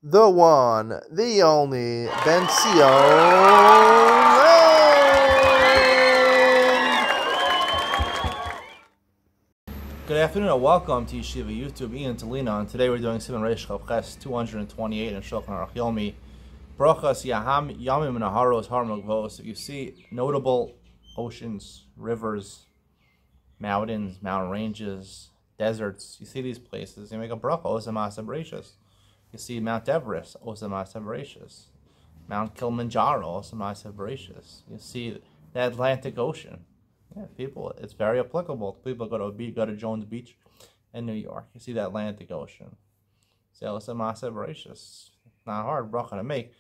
the one, the only, Bencio. Good afternoon and welcome to Yeshiva YouTube, Iyun to Lean On. Today we're doing Siman Reish Chav Ches 228 in Shulchan Aruch Yomi. Brachas Yaham Yamim Naharos Har Magvos. You see notable oceans, rivers, mountains, mountain ranges, deserts. You see these places, you make a bracha, Osamasa Bereshis. You see Mount Everest, Osamasa Bereshis. Mount Kilimanjaro, Osamasa Bereshis. You see the Atlantic Ocean. Yeah, people, it's very applicable. People go to Jones Beach in New York. You see the Atlantic Ocean. So Osamasa Bereshis. Not hard bracha to make.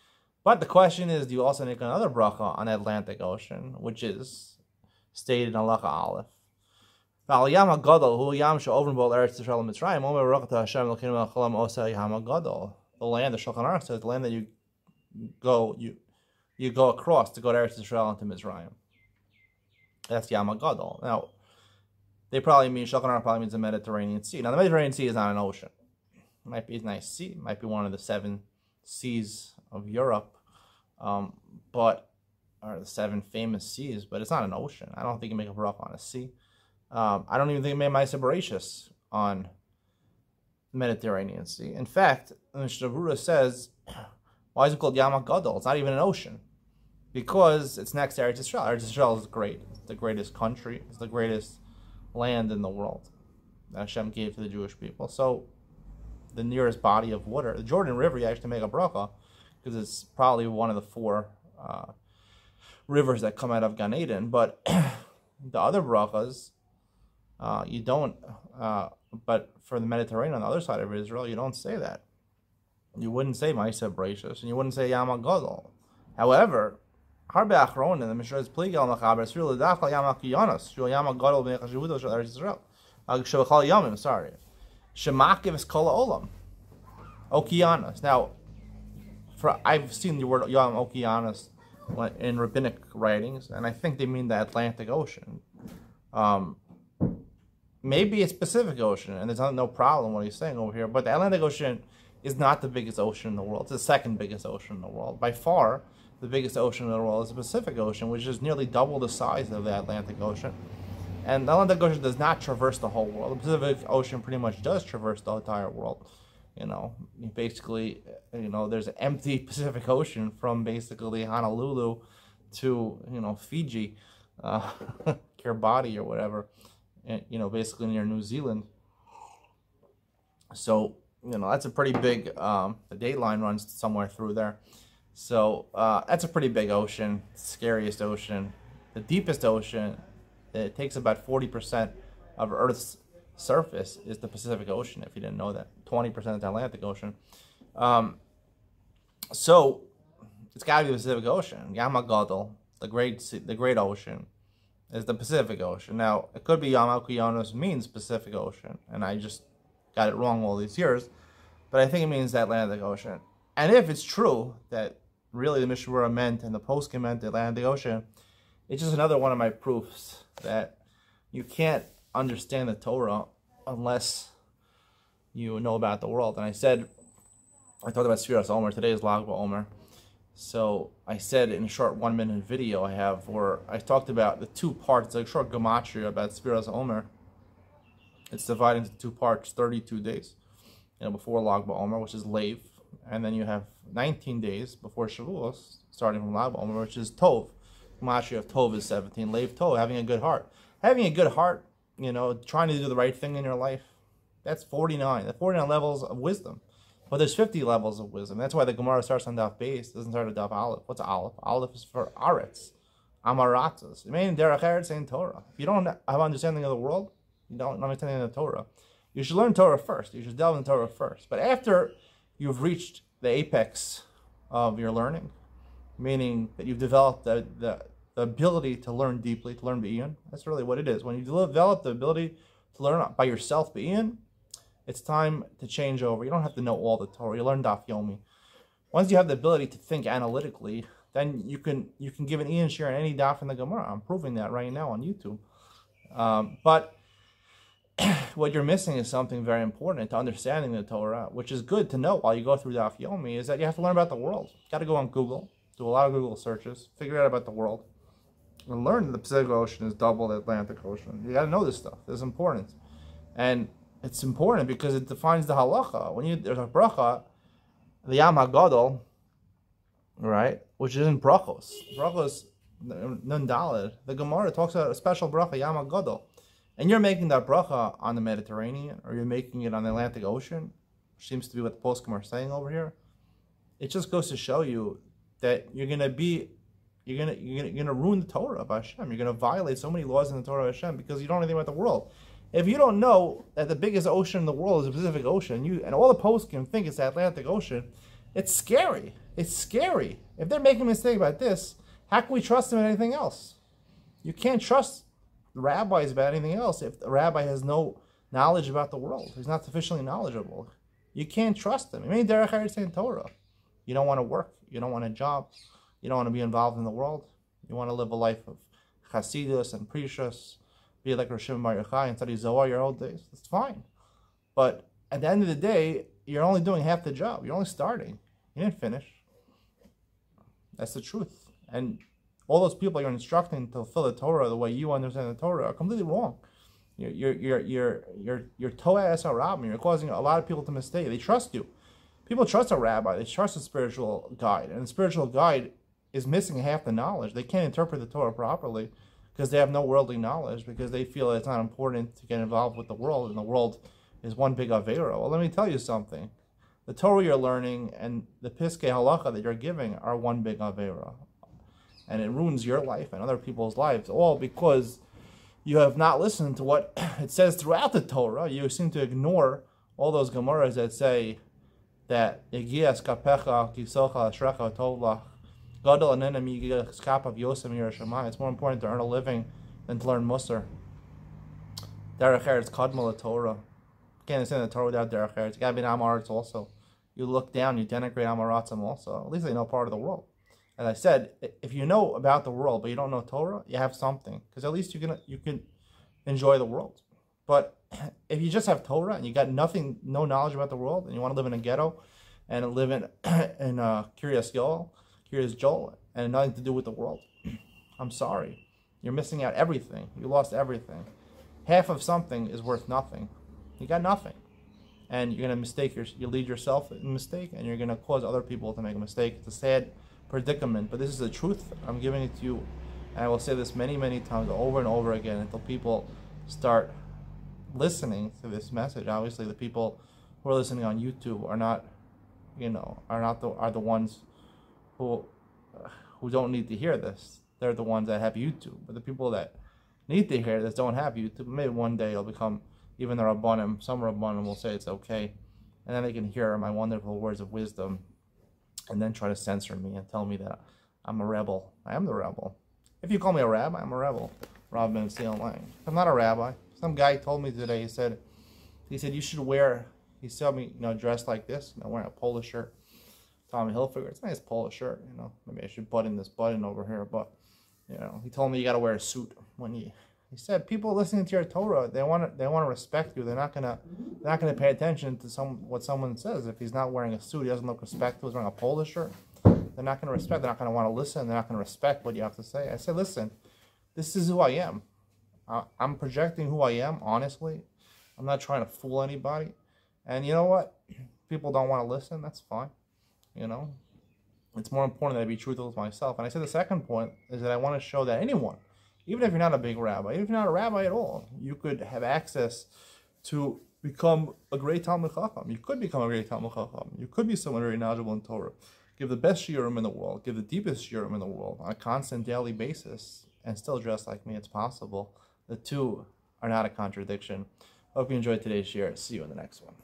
But the question is, do you also make another bracha on the Atlantic Ocean, which is stated in Halacha Aleph. The land, the Shulchan Aruch says, the land that you go across to go to Eretz Yisrael and to Mizrayim. That's Yam HaGadol. Now, they probably mean, Shulchan Aruch probably means the Mediterranean Sea. Now, the Mediterranean Sea is not an ocean. It might be a nice sea. It might be one of the 7 seas of Europe, or the 7 famous seas, but it's not an ocean. I don't think you make a bracha on a sea. I don't even think it made Ma'aseh Bereshis on the Mediterranean Sea. In fact, the Mishnah says, why is it called Yam HaGadol? It's not even an ocean. Because it's next to Eretz Yisrael. Eretz Yisrael is great. It's the greatest country. It's the greatest land in the world that Hashem gave to the Jewish people. So, the nearest body of water, the Jordan River, you actually make a bracha, because it's probably one of the 4 rivers that come out of Gan Eden. But the other brachas, you don't, but for the Mediterranean on the other side of Israel, you don't say that. You wouldn't say Ma'aseh Bereshis, and you wouldn't say Yam HaGadol. However, Harbe Achron in the Mishnah is Pligi al Machaber, it's really Dafal Yam HaKiyanos, Shul Yam HaGadol B'nei Chashivuto Shel Eretz Yisrael. Shevachal Yamim, sorry. Shemakiv is Kol Olam. Okeanos. Now, I've seen the word Yam Okeanos in rabbinic writings, and I think they mean the Atlantic Ocean. Maybe it's Pacific Ocean, and there's no problem what he's saying over here, but the Atlantic Ocean is not the biggest ocean in the world. It's the second biggest ocean in the world. By far, the biggest ocean in the world is the Pacific Ocean, which is nearly double the size of the Atlantic Ocean. And the Atlantic Ocean does not traverse the whole world. The Pacific Ocean pretty much does traverse the entire world. You know, basically, there's an empty Pacific Ocean from basically Honolulu to, Fiji, Kiribati or whatever, and, basically near New Zealand. So, that's a pretty big, the date line runs somewhere through there. So, that's a pretty big ocean, scariest ocean, the deepest ocean. It takes about 40% of Earth's surface is the Pacific Ocean, if you didn't know that. 20% is the Atlantic Ocean. So, it's got to be the Pacific Ocean. Yam HaGadol, the great ocean, is the Pacific Ocean. Now, it could be Yam HaKiyanos means Pacific Ocean, and I just got it wrong all these years, but I think it means the Atlantic Ocean. And if it's true that really the Mishnah meant and the Poskim meant the Atlantic Ocean, it's just another one of my proofs that you can't understand the Torah unless you know about the world. And I talked about Sfiras Omer. Today is Lag BaOmer. So I said in a short 1-minute video I have where I talked about the 2 parts, like short gematria about Sfiras Omer. It's divided into 2 parts, 32 days, before Lag BaOmer, which is Leiv, and then you have 19 days before Shavuos, starting from Lag BaOmer, which is Tov. Gematria of Tov is 17. Leiv Tov, having a good heart. Having a good heart, trying to do the right thing in your life, that's 49. That's 49 levels of wisdom. But there's 50 levels of wisdom. That's why the Gemara starts on Daf Beis, doesn't start at Daf Aleph. What's Aleph? Aleph is for Aretz, Amaratzos. It means Derech Eretz ain't Torah. If you don't have understanding of the world, you don't understand the Torah. You should learn Torah first. You should delve into Torah first. But after you've reached the apex of your learning, meaning that you've developed the ability to learn deeply, to learn Iyun, that's really what it is. When you develop the ability to learn by yourself Iyun, it's time to change over. You don't have to know all the Torah. You learn Daf Yomi. Once you have the ability to think analytically, then you can give an Iyun share on any daf in the Gemara. I'm proving that right now on YouTube. But what you're missing is something very important to understanding the Torah, which is good to know while you go through Daf Yomi, is that you have to learn about the world. You got to go on Google, do a lot of Google searches, figure out about the world, and learn that the Pacific Ocean is double the Atlantic Ocean. You got to know this stuff. It's important. And it's important because it defines the halacha. When there's a bracha, the Yam HaGadol, right, which is in brachos. Brachos, Nun Daled. The Gemara talks about a special bracha, Yam HaGadol. And you're making that bracha on the Mediterranean, or you're making it on the Atlantic Ocean, which seems to be what the poskim are saying over here. It just goes to show you that you're gonna ruin the Torah of Hashem. You're gonna violate so many laws in the Torah of Hashem because you don't know anything about the world. If you don't know that the biggest ocean in the world is the Pacific Ocean, and all the poskim think it's the Atlantic Ocean, it's scary. It's scary. If they're making a mistake about this, how can we trust them in anything else? You can't trust the rabbis about anything else if the rabbi has no knowledge about the world. He's not sufficiently knowledgeable. You can't trust him. I mean, derech eretz in Torah. You don't want to work. You don't want a job. You don't want to be involved in the world. You want to live a life of chasidus and precious, be like Rosh Bar Yochai and study Zohar your whole days. That's fine. But at the end of the day, you're only doing half the job. You're only starting. You didn't finish. That's the truth. And all those people you're instructing to fulfill the Torah the way you understand the Torah are completely wrong. You're to'as harabim. You're causing a lot of people to mistake. They trust you. People trust a rabbi. They trust a spiritual guide, and the spiritual guide is missing half the knowledge. They can't interpret the Torah properly because they have no worldly knowledge, because they feel that it's not important to get involved with the world, and the world is one big avera. Well, let me tell you something. The Torah you're learning and the piskei halacha that you're giving are one big avera. And it ruins your life and other people's lives, all because you have not listened to what it says throughout the Torah. You seem to ignore all those Gemaras that say that it's more important to earn a living than to learn Musar. Derech Eretz Kadmal Torah. You can't understand the Torah without Derech Eretz. You got to be an Amaretz also. You look down, you denigrate Amaratzim also. At least they know part of the world. As I said, if you know about the world but you don't know Torah, you have something, because at least you can enjoy the world. But if you just have Torah and you got nothing, no knowledge about the world, and you want to live in a ghetto and live in Kiryas Joel, and nothing to do with the world, I'm sorry, you're missing out everything. You lost everything. Half of something is worth nothing. You got nothing, and you're gonna you lead yourself in a mistake, and you're gonna cause other people to make a mistake. It's a sad predicament, but this is the truth. I'm giving it to you, and I will say this many, many times over and over again until people start listening to this message. Obviously, the people who are listening on YouTube are not, are the ones who don't need to hear this. They're the ones that have YouTube. But the people that need to hear this don't have YouTube. Maybe one day it'll become, even the Rabbanim, some Rabbanim will say it's okay, and then they can hear my wonderful words of wisdom, and then try to censor me and tell me that I'm a rebel. I am the rebel. If you call me a rabbi, I'm a rebel. Rav Ben Zion Lang. I'm not a rabbi. Some guy told me today, he said you should wear, he saw me, dressed like this, wearing a polo shirt. Tommy Hilfiger, it's a nice polo shirt, maybe I should button this button over here, but, he told me you got to wear a suit when he said people listening to your Torah, they want to respect you. They're not gonna pay attention to what someone says. If he's not wearing a suit, he doesn't look respectful. He's wearing a polo shirt. They're not gonna respect. They're not gonna want to listen. They're not gonna respect what you have to say. I said, listen, this is who I am. I'm projecting who I am. Honestly, I'm not trying to fool anybody. And you know what? People don't want to listen. That's fine. It's more important that I be truthful with myself. And I said the second point is that I want to show that anyone, even if you're not a big rabbi, even if you're not a rabbi at all, you could have access to become a great Talmud Chacham. You could become a great Talmud Chacham. You could be someone very knowledgeable in Torah. Give the best shiurim in the world. Give the deepest shiurim in the world on a constant daily basis and still dress like me. It's possible. The two are not a contradiction. Hope you enjoyed today's share. See you in the next one.